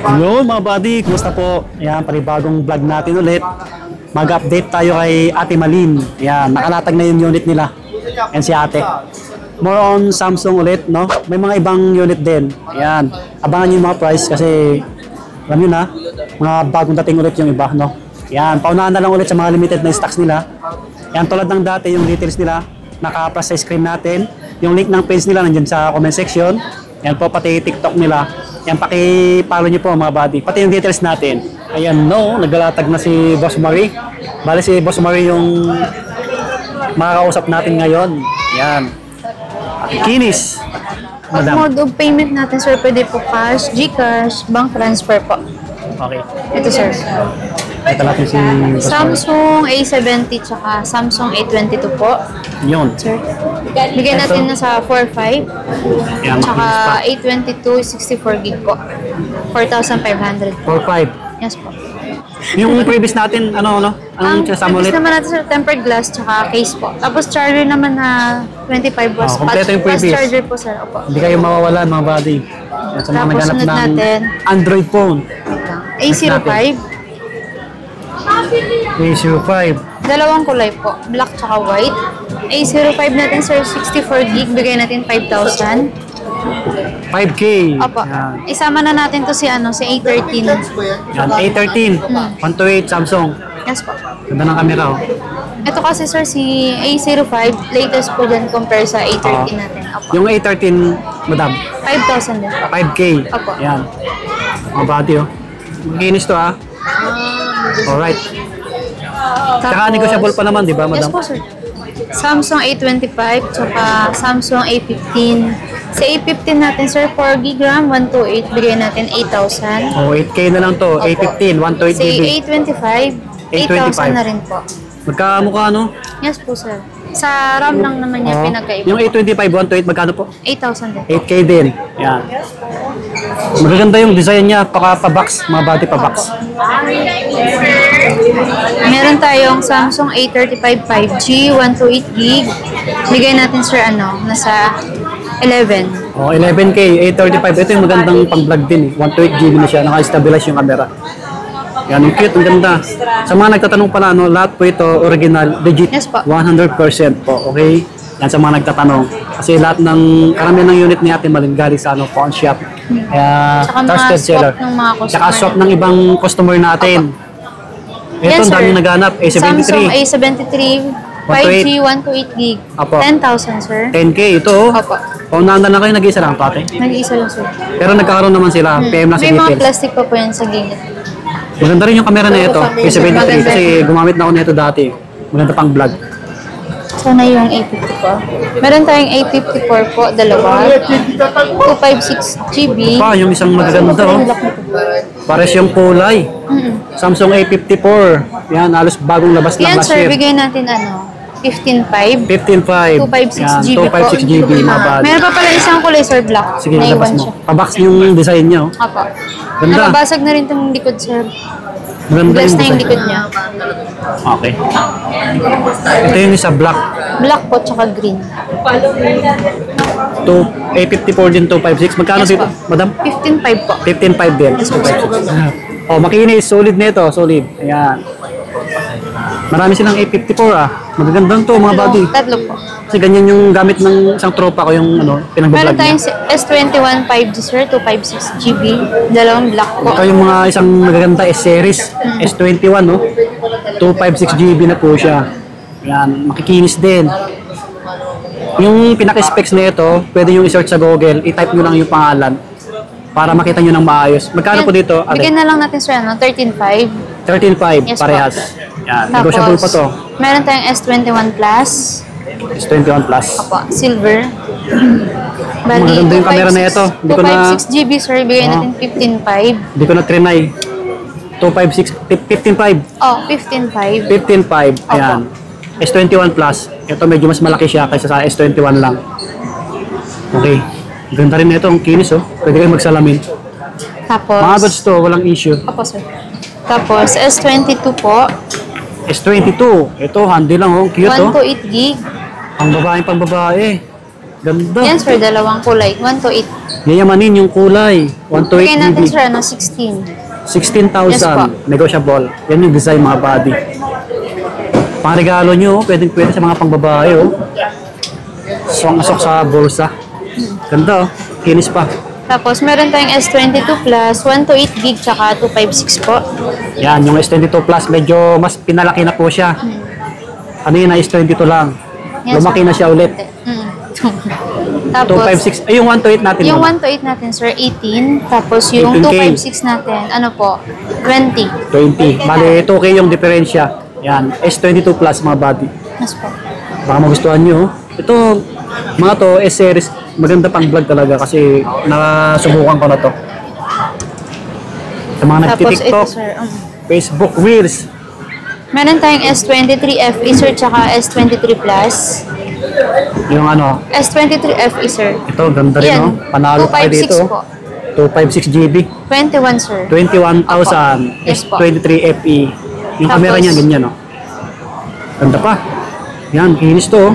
Hello mga buddy, kumusta po? Yan, panibagong vlog natin ulit. Mag-update tayo kay Ate Malin. Yan, nakalatag na yung unit nila. Yan si ate. More on Samsung ulit, no? May mga ibang unit din. Yan, abangan yung mga price kasi alam nyo na, mga bagong dating ulit yung iba, no? Yan, paunahan na lang ulit sa mga limited na stocks nila. Yan, tulad ng dati, yung details nila, naka-plus sa screen natin. Yung link ng page nila nandyan sa comment section. Yan po, pati TikTok nila. Yan, paki-follow nyo po mga buddy. Pati yung details natin. Ayan, no, naglalatag na si Boss Marie. Bale si Boss Marie yung makakausap natin ngayon. Yan. Kinis. Madam. Mode of payment natin, sir, pwede po cash, GCash, bank transfer po. Okay. Ito, sir. Ito natin si Samsung A70 tsaka Samsung A22 po. Yun. Sir. Bigyan natin na sa 4.5. Yan, Tsaka A22 64 gig po. 4,500 po. 4.5. Yes po. Yung previous natin, ano? Anong kasama ulit? Previous naman natin, sir, tempered glass tsaka case po. Tapos charger naman na 25 watts. Kompleto yung Fast previous. charger po, sir. Opo. Hindi kayo mawawalan mga buddy. Yan, sa mga Tapos naghanap sunod ng natin. Android phone. A05. A05. Dalawang kulay po. Black tsaka white. A05 natin, sir, 64 gig. Bigay natin 5,000. 5K. Opo. Yan. Isama na natin to si si A13. Yan, A13. 128 Samsung. Yes po. Ganda ng camera, oh. Ito kasi, sir, si A05, latest po dyan compare sa A13 natin. Opo. Yung A13, madam, 5,000 din po. 5K. Opo. Yan. Mga body, oh. Makinis to, ah. Alright. Tsaka negotiable pa naman, di ba, Yes madam? po, sir. Samsung A25, tsaka Samsung A15. Sa A15 natin, sir, 4 GB RAM, 128, bigay natin 8,000. Oh, 8K na lang to. Opo. A15, 128 Sa GB. A25, 8,000 na rin po. Magkamukha, no? Yes po, sir. Sa RAM lang naman niya Oh. pinagkaiba. Yung A25, 128, magkano po? 8,000 din. 8K din. Yan. Magaganda yung design niya, pa-box, mga body pa-box. Meron tayong Samsung A35 5G, 128 gig. Bigay natin, sir, nasa 11. Oh, 11K, A35. Ito yung magandang pang-vlog din, eh. 128 GB na siya, naka-stabilize yung camera. Yan, ang cute, ang ganda. Sa mga nagtatanong pala, lahat po ito, original, legit, Yes po. 100% po, okay? Yan sa mga nagtatanong. Kasi lahat ng, karamihan ng unit ni Ate Malin galing sa pawn shop. Kaya, Tsaka mga trusted swap seller. ng mga customer. Tsaka swap ng ibang customer natin. Ito, Yes, ang sir. daming naghanap, A73. Samsung A73 5G, 128 gig. Apo. 10,000, sir. 10K, ito, oh. Opo. Paunahan na lang kayo, nag-iisa lang, ate. Nag-iisa lang, sir. Pero nagkakaroon naman sila, PM lang sa May mga details. plastic pa po yan sa gilid. Maganda rin yung camera na ito, A73, Maganda. kasi gumamit na ako nito dati. Maganda pang vlog. Sana yung A54. Meron tayong A54 po, dalawa. 256 GB. Pa, yung isang magaganda, oh. Pares yung kulay. Samsung A54. Yan, halos bagong labas lang Yan, last sir, year. bigay natin 15.5. 15.5. 256 Yan, GB 256 GB, mga bad. Meron pa pala isang kulay, sir, black. Sige, labas Naiwan mo. siya. Pabox yung design niya, oh. Apo. Ganda. Nakabasag na rin itong likod, sir. Maganda Glass yung na yung design. likod niya. Okay. Ito yung isa black. Black po, tsaka green. A54 din, 256. Magkano Yes, dito, po. madam? 15.5 po. 15.5 din. 256. Oh, makinis. Solid nito. Solid. Ayan. Marami silang A54, ah. Magagandang to, mga buddy. Tatlo po. Kasi ganyan yung gamit ng isang tropa ko, yung pinag-vlog Meron tayong niya. S21 5G, sir, 256 GB. Dalawang black po. Ito yung mga isang magaganda S-series. S21, no? 256 GB na po siya. Yan, makikinis din. Yung pinaka-specs na ito, pwede yung i-search sa Google, i-type nyo lang yung pangalan para makita nyo ng maayos. Magkano po dito? Bigyan na lang natin, sir, 13.5. 13.5, Yes, parehas. Yan, negotiable pa to. Meron tayong S21 Plus. S21 Plus. Opo, silver. Bali, Maganda yung camera na ito. Hindi ko na- 256 GB, sir. Bigyan natin 15.5. Hindi ko na trinay. 256, 15.5. Oh, 15.5. 15.5, ayan. S21 Plus. Ito medyo mas malaki siya kaysa sa S21 lang. Okay. Ganda rin ito, ang kinis, oh. Pwede kayo magsalamin. Tapos, Mga goods to, walang issue. opo, sir. Tapos, S22 po. S22. Ito, handy lang, oh. Cute, oh. 128 gig. Ang babae pang babae. Ganda. Yan, sir. Dalawang kulay. 128. Yayamanin yung kulay. 128 Bigay natin GB. sir, 16. 16,000. Yes po. Negotiable. Yan yung design mga body. Pangregalo nyo, pwede sa mga pangbabae. Oh. Asok sa bulsa. Ganda oh. Kinis pa. Tapos meron tayong S22 Plus, 128 gig, tsaka 256 po. Yan, yung S22 Plus, medyo mas pinalaki na po siya. Ano yun na S22 lang. Yes, Lumaki na siya ulit. Tapos, 256. Ay, yung 128 natin. yung naman. 128 natin sir, 18. Tapos yung 18K. 256 natin, ano po, 20. 20. Bale, 2K yung diferensya. Yan, S22 Plus mga body. Mas po. Baka magustuhan nyo. Ito, mga to, S-series. Maganda pang vlog talaga kasi nasubukan ko na to. Sa mga Tapos ito nagtitiktok, sir, Facebook Reels. meron tayong S23 FE sir, tsaka S23 Plus. Yung ano, S23 FE sir, ito, ganda rin, Yan. no? Panalo pa kayo 256 dito. po. 256 GB. 21 sir. 21,000 Yes po. S23 FE. Yung Tapos- camera niya, ganyan, no? Ganda pa. Yan, kinis to, oh.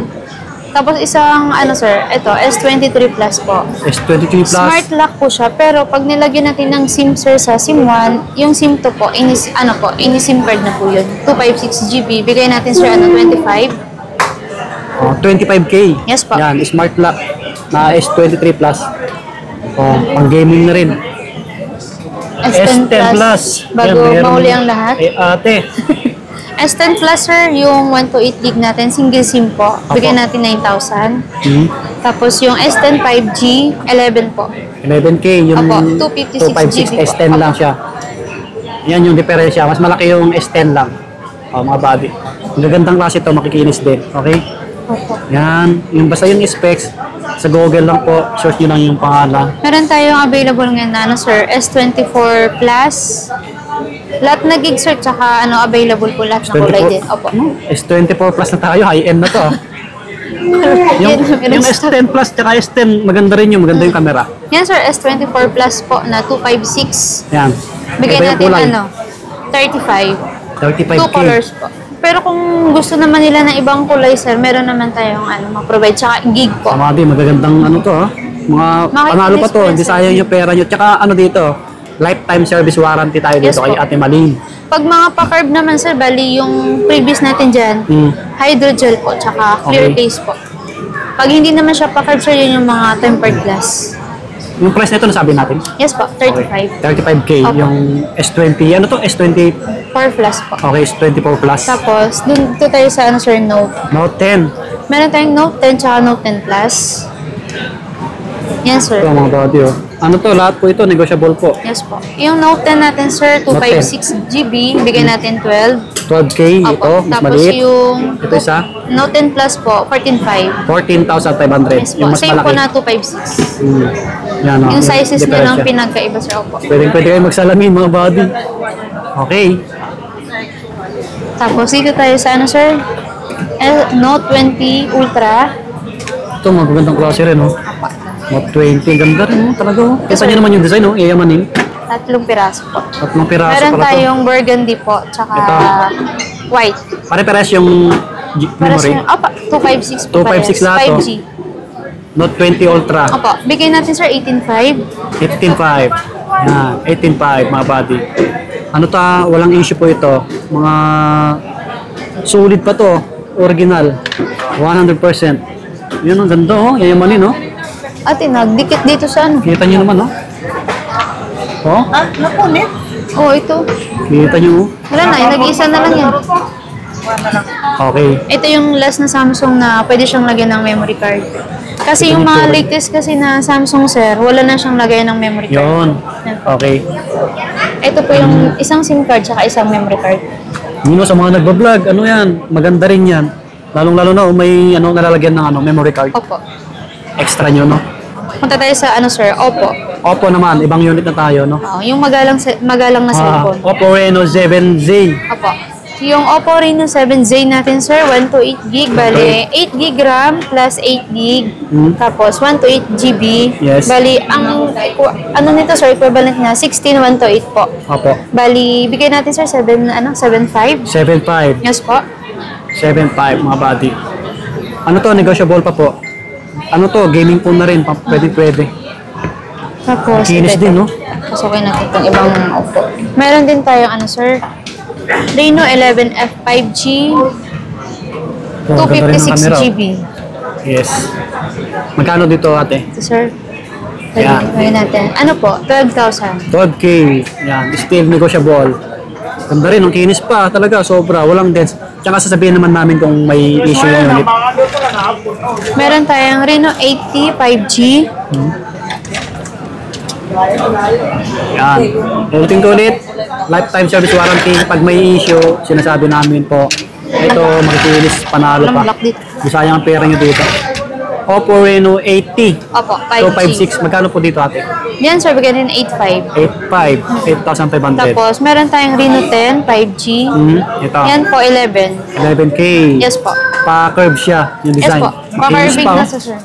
Tapos isang, ano sir, ito, S23 Plus po. S23 Plus. Smart lock po siya, pero pag nilagyan natin ng SIM sir sa SIM 1, yung SIM 2 po, ini-SIM card na po yun. 256 GB, bigay natin sir, 25. Oh, 25K. Yes po. Yan, smart lock na S23 Plus. Oh, pang gaming na rin. S10 Plus, bago meron- mahuli ang lahat. Eh, ate. S10 Plus sir, yung 128 gig natin, single SIM po, bigay natin 9,000. Hmm. Tapos yung S10 5G, 11 po. 11K, yung Opo, 256 GB po. S10 lang siya. Yan yung diferensya. Mas malaki yung S10 lang. Oh, mga body. Ang gagandang klase ito, makikinis din. Okay? Opo. Yan. Yung basta yung specs, sa Google lang po, search nyo lang yung pangalan. Meron tayong available ngayon na ano sir, S24 Plus. Lahat na gig sir, tsaka ano, available po lahat na kulay din. Opo. S24 Plus na tayo, high-end na to. ah. yung S10 Plus tsaka S10, maganda rin yung maganda yung camera. Yan sir, S24 Plus po na 256. Yan. Bigay Iba yung natin kulay. ano, 35. 35K. Two colors po. Pero kung gusto naman nila ng ibang kulay sir, meron naman tayong ano, mag-provide. Tsaka gig po. Mga di, magagandang ano to ha. Mga panalo pa to, Makikinis hindi po yan, sayang yung pera nyo. Tsaka ano dito, lifetime service warranty tayo dito Yes kay po. Ate Malin. Pag mga pa-carb naman sir, bali yung previous natin dyan, hydrogel po, tsaka clear Okay. case po. Pag hindi naman siya pa-carb sir, yun yung mga tempered glass. Yung price nito nasabi natin? Yes po, 35. 35K, Opo. yung S20, ano to? S20, 4 plus po. okay, S24 Plus. Tapos, dun to tayo sa ano sir, Note. Note 10. Meron tayong Note 10 tsaka Note 10 Plus. Yan sir. Ito mga body oh. Ano to, lahat po ito, negotiable po. Yes po. Yung Note 10 natin sir, 256 GB, bigay natin 12. 12K, ito, Opo. mas Tapos maliit. yung Ito isa, Note 10 Plus po, 14.5. 14,500. Yes po. Yung mas Same po malaki. na 256. Yan, oh, Yung sizes nyo lang diferensya. pinagkaiba sir. Opo. Pwede kayo magsalamin mga body. Okay. Tapos dito tayo sa ano sir, Note 20 Ultra. Ito, magagandang klase rin, oh. Note 20, ganda rin, oh, talaga, oh. Kita nyo naman yung design, oh, yayamanin. 3 piraso po. Tatlong piraso Meron pala to. tayong burgundy po, tsaka Ito. white. Pare-pares yung Para memory. sa, opa, 256 po 256 parehas. lahat, oh. 5G. Note 20 Ultra. Opo, bigay natin sir 18.5. 18.5. Yan, 18.5 mga body. Ano ta, walang issue po ito. Mga solid pa to. Original. 100%. Yun ang ganda, oh. Yayamanin, oh. Ate, nagdikit dito sa ano. Kita nyo naman, oh. Oh, Napunit. Oh, ito. kita nyo, oh. Wala na, nag-iisa na lang yan. Okay. Ito yung last na Samsung na pwede siyang lagyan ng memory card. Kasi Ito yung yung mga storage. latest kasi na Samsung sir, wala na siyang lagyan ng memory card. Yun. Okay. Ito po yung isang SIM card tsaka isang memory card. Yun, oh, sa mga nagbablog, ano yan, maganda rin yan. Lalong-lalo na, oh, may ano, nalalagyan ng ano, memory card. Opo. Extra nyo, no? Punta tayo sa ano sir, Oppo. Oppo naman, ibang unit na tayo, no? Yung magalang na cellphone. Oppo Reno 7Z. Opo. Yung Oppo Reno 7Z natin sir, 128 gig, bali 8 gig RAM plus 8 gig, tapos 128 GB. Yes. Bali, ang ano nito sir, equivalent na 16 128 po. Oppo. Bali, bigay natin sir 7.5. 7.5. Yes po. 7.5 mga body. Ano to, negotiable pa po. Ano to, gaming phone na rin, pwede. Tapos, Kinis ito. din, no? Pasukin natin itong ibang upo. Meron din tayong ano, sir? Reno 11F 5G, Oh, ganda rin ng 256 camera. GB. Yes. Magkano dito ate? Ito, sir. Yeah. Pwede natin. Ano po? 12,000. 12K. Yan. Still negotiable. Ganda rin. Ang kinis pa. Talaga. Sobra. Walang dents. Tsaka sasabihin naman namin kung may issue yung unit. Meron tayong Reno 80 5G. Yan. Ulitin ko ulit. Lifetime service warranty. Pag may issue, sinasabi namin po. Ito, makikinis. Panalo Walang pa. block dito. Sayang ang pera nyo dito. Oppo Reno 80. Opo, 5G. 256. Magkano po dito ate? Yan, sir. Bigyan din 8,500. 8,500. Tapos, meron tayong Reno 10 5G. Ito. Yan po, 11. 11K. Yes po. Pa-curve siya yung Yes design. po. Makinis Pa-curving pa, na oh. sa sir.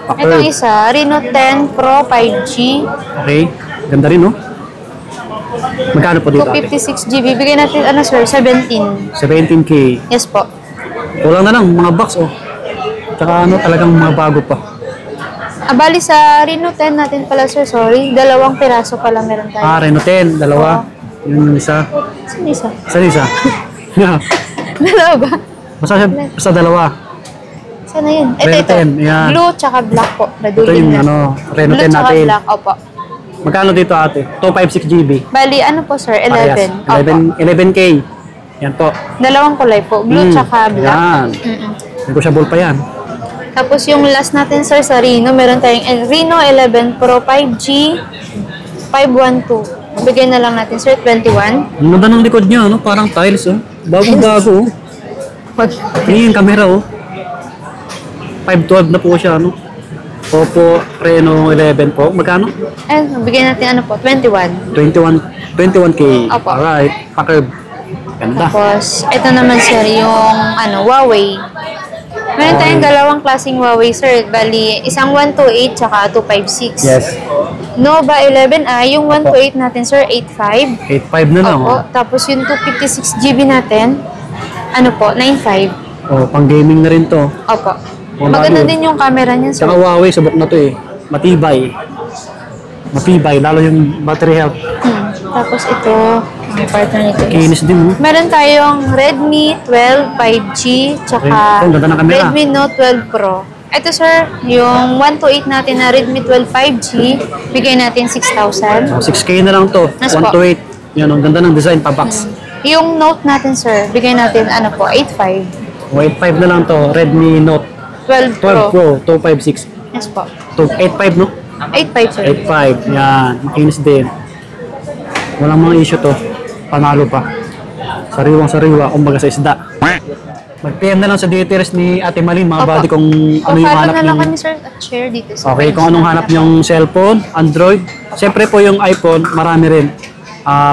Pa-curve. Itong isa, Reno 10 Pro 5G. Okay. Ganda rin, no? Magkano po dito ate? 256 GB. Bigyan natin, ano sir, 17. 17K. Yes po. Kulang na lang, mga box, oh. Tsaka ano, talagang mga bago pa. Bali sa Reno 10 natin pala sir, sorry. 2 piraso pala meron tayo. Reno 10, dalawa. Yung isa. Saan isa? Saan isa? Dalawa ba? basta dalawa. Sana yun? Ito, Reno ito. 10, yan. Blue tsaka black po. Ito Naduling yung na. ano, Reno Blue 10 tsaka natin. black, opo. Magkano dito ate? 256 GB. Bali, ano po sir? 11. Parehas. Opo. 11K. Yan po. Dalawang kulay po. Blue tsaka black. Yan. Mm-mm. Negotiable pa yan. Tapos yung last natin sir sa Reno, meron tayong Reno 11 Pro 5G 512. Bigyan na lang natin sir, 21. Ang ganda ng likod niya, no? Parang tiles, oh. Bagong-bago, oh. Yan yung camera, oh. 512 na po siya, no? Oppo Reno 11 po. Magkano? Bigyan natin ano po, 21. 21K. Opo. Alright. Pa-curve. Ganda. Tapos, ito naman sir, yung ano, Huawei. Meron tayong dalawang klaseng Huawei sir. Bali, isang 128 tsaka 256. Yes. Nova 11i, yung 128 natin sir, 85. 8.5 na lang, Opo. oh. Tapos yung 256 GB natin, ano po, 95. Oh, pang gaming na rin to. Opo. Oh, Maganda bago. din yung camera niya sir. Tsaka Huawei, subok na to eh. Matibay. Matibay, lalo yung battery health. Tapos ito, ang partner nito is, Kinis din, oh. meron tayong Redmi 12 5G, tsaka Ang ganda ng camera. Redmi Note 12 Pro. Ito sir, yung 128 natin na Redmi 12 5G, bigay natin 6,000. Oh, 6K na lang to. Yes po. 128. Yan, ang ganda ng design pa box. Yung Note natin sir, bigay natin ano po, 8,500. 8.5 na lang to. Redmi Note 12 12 Pro. Pro, 256. Yes po. 8.5, no? 8,500 sir. 8.5. Yan, makinis din. Walang mga issue to. Panalo pa. Sariwang-sariwa, kumbaga sa isda. Mag-PM na lang sa details ni Ate Malin, mga Opo. buddy, kung ano yung follow hanap na lang yung... kami sir at share dito sa Okay, page kung anong natin. hanap yung cellphone, Android. Siyempre po yung iPhone, marami rin.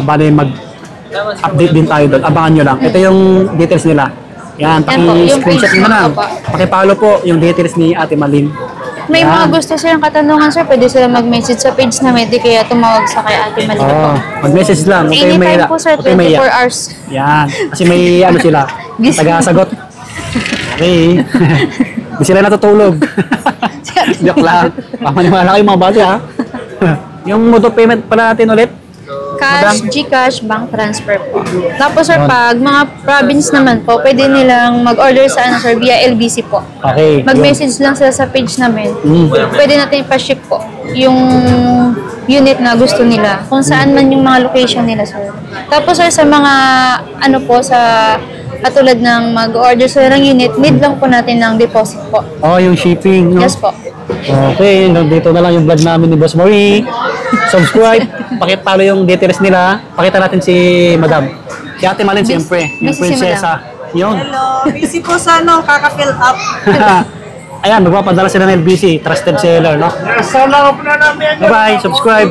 Bali, mag-update din tayo doon. Abangan nyo lang. Ito yung details nila. Yan, Yan po, yung paki-screenshot page mo na. opo. Paki-follow po yung details ni Ate Malin. May Yan. mga gusto silang katanungan sir, pwede sila mag-message sa page namin, di kaya tumawag sa kay Ate Malika po. Mag-message lang. Huwag kayong Anytime mahira. po sir, Huwag kayong mahiya. 24 hours. Yan. Kasi may ano sila, Gising. taga-sagot. Okay. Di sila natutulog. Joke lang. Pamaniwala kayo mga bata, ha? Yung mode of payment pala natin ulit. Cash, GCash, bank transfer po. Tapos sir, pag mga province naman po, pwede nilang mag-order sa ano sir, via LBC po. Okay. Mag-message lang sila sa page namin. Pwede natin ipa-ship po yung unit na gusto nila. Kung saan man yung mga location nila sir. Tapos sir, sa mga ano po, sa katulad ng mag-order sila ng unit, need lang po natin ng deposit po. Oh, yung shipping, no? Yes po. Okay, dito na lang yung vlog namin ni Boss Marie. Subscribe, pakipalo yung details nila. Pakita natin si Madam. Si Ate Malin, siyempre. Yung busy si prinsesa. Yun. Hello, busy po sa ano, kaka-fill up. Ayan, magpapadala sila ng LBC. Trusted seller, no? Bye-bye, subscribe.